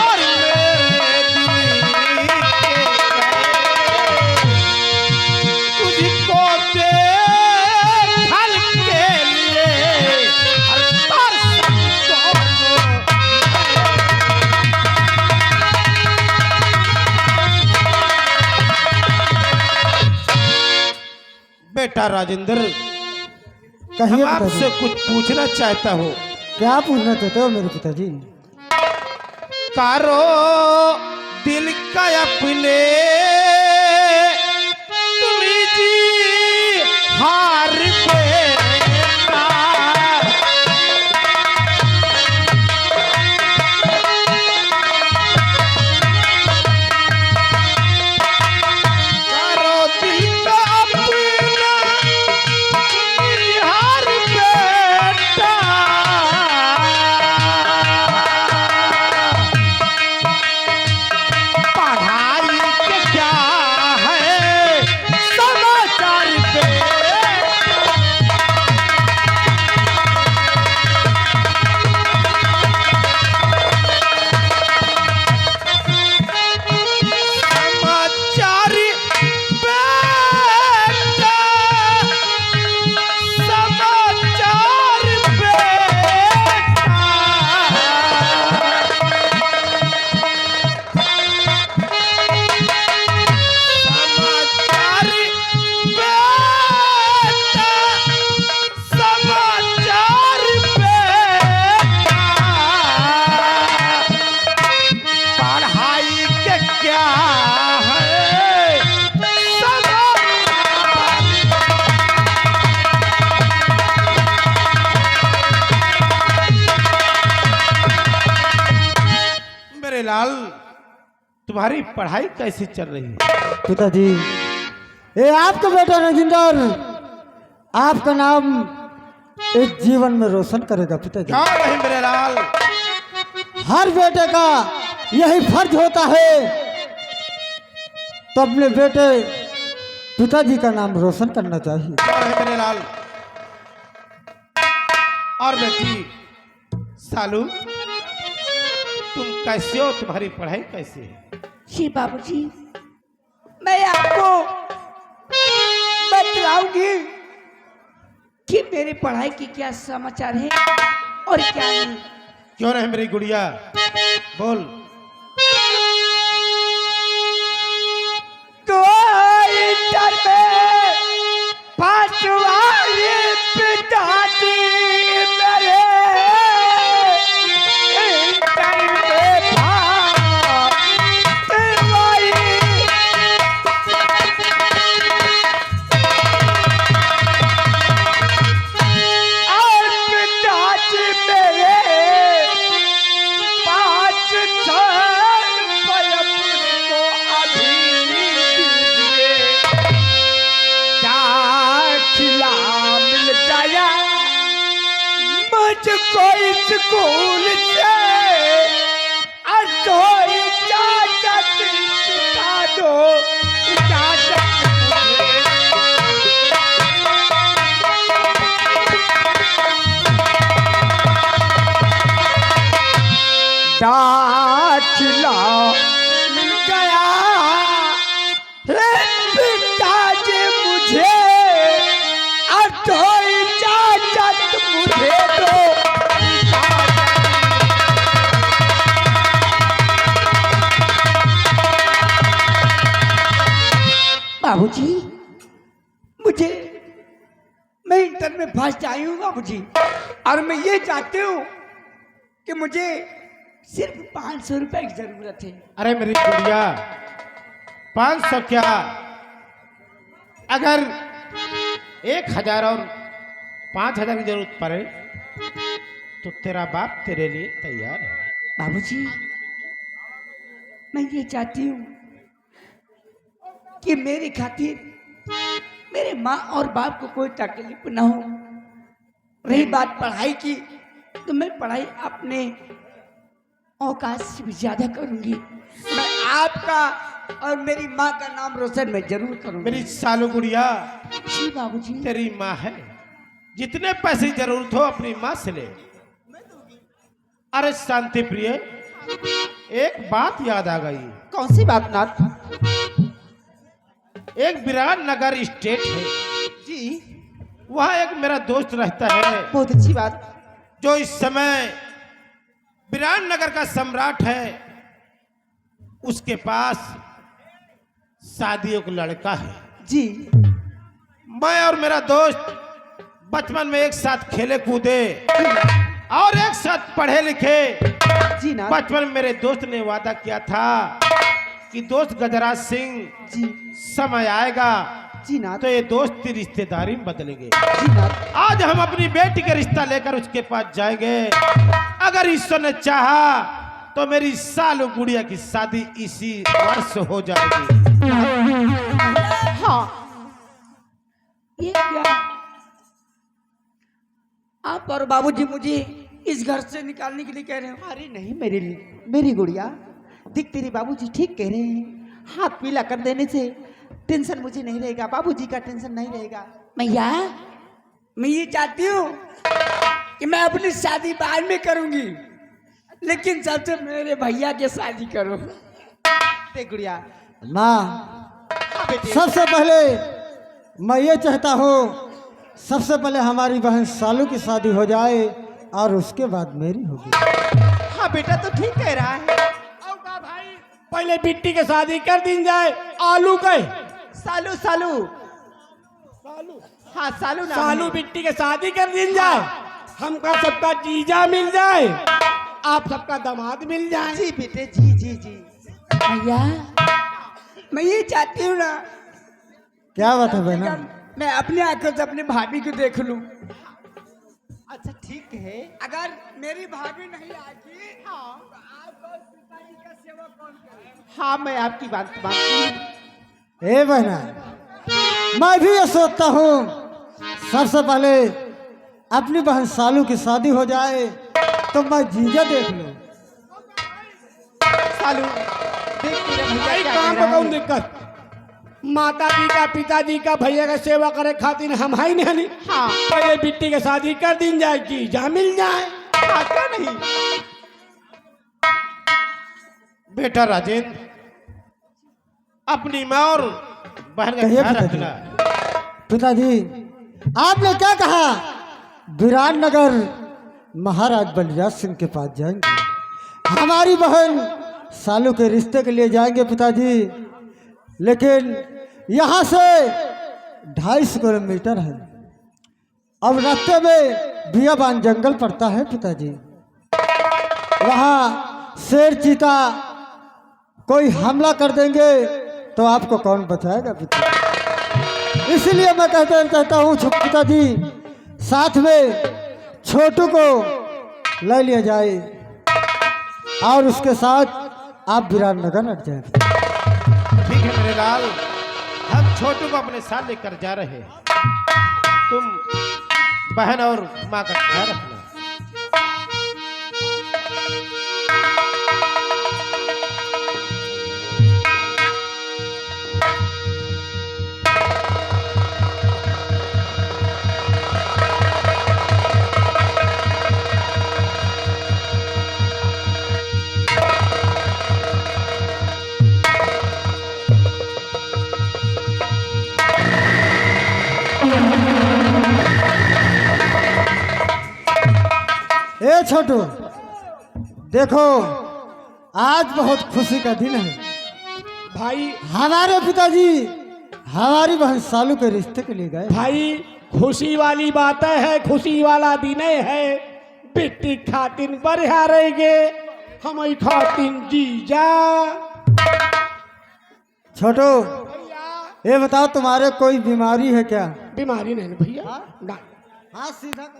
और मेरे दिल के। तुझको देखल के लिए हर तरस बेटा राजेंद्र, कहिए हम पिताजी, आपसे कुछ पूछना चाहता हूँ। क्या पूछना चाहते हो मेरे पिताजी? कारो दिल का अपने तुम्ही जी हार बेटा। कारो दिल का अपना तुम्ही हार बेटा। पढ़ाई के क्या है समाचार बेटा। तुम्हारी पढ़ाई कैसी चल रही है? पिताजी, ये आपका बेटा नगिंदर आपका नाम इस जीवन में रोशन करेगा पिताजी। क्यों नहीं मेरे लाल? हर बेटे का यही फर्ज होता है तो अपने बेटे पिताजी का नाम रोशन करना चाहिए। क्यों नहीं मेरे लाल? और बेटी सालू, तुम कैसे हो? तुम्हारी पढ़ाई कैसी है? जी बाबूजी, मैं आपको बतलाऊंगी कि मेरी पढ़ाई की क्या समाचार है और क्या नहीं। क्यों नहीं मेरी गुड़िया, बोल। तो इंटर में पांचवा पिताजी मेरे इंटर में और पिताजी मेरे 5 साल पर को अभी दीजिए दाखिला मिल गया मुझको स्कूल से और तो इजाजत दिला दो, इजाजत मुझे। दाखिला मिल गया पिताजी मुझे और तो इजाजत मुझे दो, बाबूजी मुझे, मैं इंटर में फर्स्ट आई हूँ बाबूजी, और मैं ये चाहती हूँ कि मुझे सिर्फ 500 रुपए की जरूरत है। अरे मेरी गुड़िया, 500 क्या, अगर 1000 और 5000 की जरूरत पड़े तो तेरा बाप तेरे लिए तैयार है। बाबूजी मैं ये चाहती हूँ कि मेरी खातिर मेरे माँ और बाप को कोई तकलीफ न हो। रही बात पढ़ाई की, तो मैं पढ़ाई अपने औकात से भी ज्यादा करूंगी। मैं आपका और मेरी माँ का नाम रोशन मैं जरूर करूंगी। मेरी सालू गुड़िया, जी बाबूजी। तेरी माँ है, जितने पैसे की जरूरत हो अपनी माँ से ले। अरे शांति प्रिय, एक बात याद आ गई। कौन सी बात नाथ? एक विराटनगर स्टेट है जी, वहाँ एक मेरा दोस्त रहता है बहुत अच्छी बात। जो इस समय विराटनगर का सम्राट है। उसके पास शादियों का लड़का है। जी, मैं और मेरा दोस्त बचपन में एक साथ खेले कूदे और एक साथ पढ़े लिखे। जी नाथ। बचपन में मेरे दोस्त ने वादा किया था कि दोस्त गजराज सिंह, जी, समय आएगा जी नाथ। तो ये दोस्ती रिश्तेदारी में बदलेंगे। जी नाथ। आज हम अपनी बेटी का रिश्ता लेकर उसके पास जाएंगे। अगर ईश्वर ने चाहा तो मेरी सालू गुड़िया की शादी इसी वर्ष हो जाएगी। हाँ, ये क्या? आप और बाबूजी मुझे इस घर से निकालने के लिए कह रहे हो? अरे नहीं मेरी गुड़िया, दिख तेरे बाबूजी ठीक कह रहे हैं। हाथ पीला कर देने से टेंशन मुझे नहीं रहेगा, बाबूजी का टेंशन नहीं रहेगा। मैया, मैं ये चाहती हूँ कि मैं अपनी शादी बाद में करूंगी, लेकिन सबसे मेरे भैया के शादी करो। देख गुड़िया, माँ, सबसे पहले मैं ये चाहता हूँ सबसे पहले हमारी बहन सालू की शादी हो जाए और उसके बाद मेरी होगी। हाँ बेटा तो ठीक कह रहा है। पहले बिट्टी की शादी कर दी जाए। आलू के सालू सालू हाँ सालू नाम सालू है। बिट्टी की शादी कर दी जाए, हमका सबका जीजा मिल जाए, आप सबका दामाद मिल जाए। जी बेटे, जी जी जी। भैया, मैं ये चाहती हूँ ना, क्या बात है बहना? मैं अपने आंखों से अपने भाभी को देख लूं। अच्छा ठीक है। अगर मेरी भाभी नहीं आएगी तो आप और पिताजी का सेवा कौन करेगा? हाँ मैं आपकी बात मानती हूँ। ए बहना, मैं भी ये सोचता हूँ सबसे पहले अपनी बहन सालू की शादी हो जाए तो मैं जीजा देख लूँ। सालू देख मेरा भैया भाई क्या काम कह रहा पर कौन है। दिक्कत? माता जी का पिताजी का भैया का सेवा करे खातिर हम है नहीं। हाँ पहले बिट्टी के शादी कर दी जाएगी, जा मिल जाए। हाँ क्या नहीं। बेटा राजेंद्र, अपनी माँ और बहन का कहिए ख्याल पिताजी। रखना। पिताजी, आपने क्या कहा? विराटनगर महाराज बलिराज सिंह के पास जाएंगे, हमारी बहन सालू के रिश्ते के लिए जाएंगे पिताजी। लेकिन यहाँ से 250 किलोमीटर है। अब रास्ते में बियाबान जंगल पड़ता है पिताजी, वहाँ शेर चीता कोई हमला कर देंगे तो आपको कौन बचाएगा पिताजी? इसलिए मैं कहता हूँ पिताजी, साथ में छोटू को ले लिया जाए और उसके साथ आप विराटनगर हट जाए। ठीक है मेरे लाल, हम छोटू को अपने साथ लेकर जा रहे हैं। तुम बहन और माँ का ख्याल रखना। ए छोटू, देखो आज बहुत खुशी का दिन है। भाई हमारे पिताजी हमारी बहन सालू के रिश्ते के लिए गए। भाई खुशी वाली बात है, खुशी वाला दिन है। बिट्टी खातिन पर हारेंगे, हम खातिन जीजा। छोटू, ये बताओ तुम्हारे कोई बीमारी है क्या? बीमारी नहीं भैया ना। हाँ सीधा।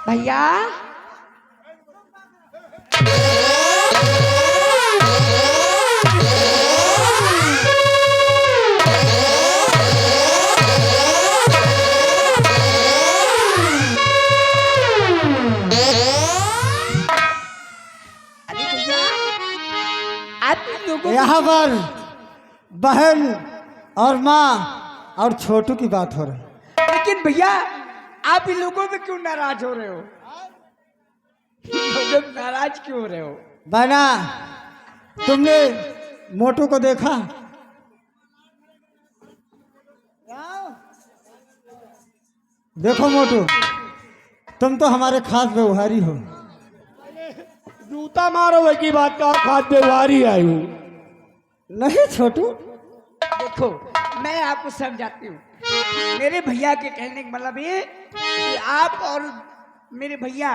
भैया यहाँ पर बहन और माँ और छोटू की बात हो रही है। लेकिन भैया आप इन लोगों में क्यों नाराज हो रहे हो? इन लोग नाराज क्यों हो रहे हो? बहना, तुमने मोटू को देखा? देखो मोटू, तुम तो हमारे खास व्यवहारी हो। जूता मारो की बात का खाद व्यवहारी आई हूँ। नहीं छोटू, देखो मैं आपको समझाती हूँ। मेरे भैया के कहने का मतलब ये कि आप और मेरे भैया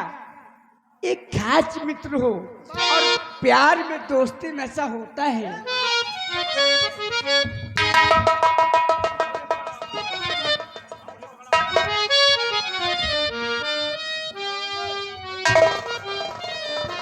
एक खास मित्र हो और प्यार में दोस्ती में ऐसा होता है।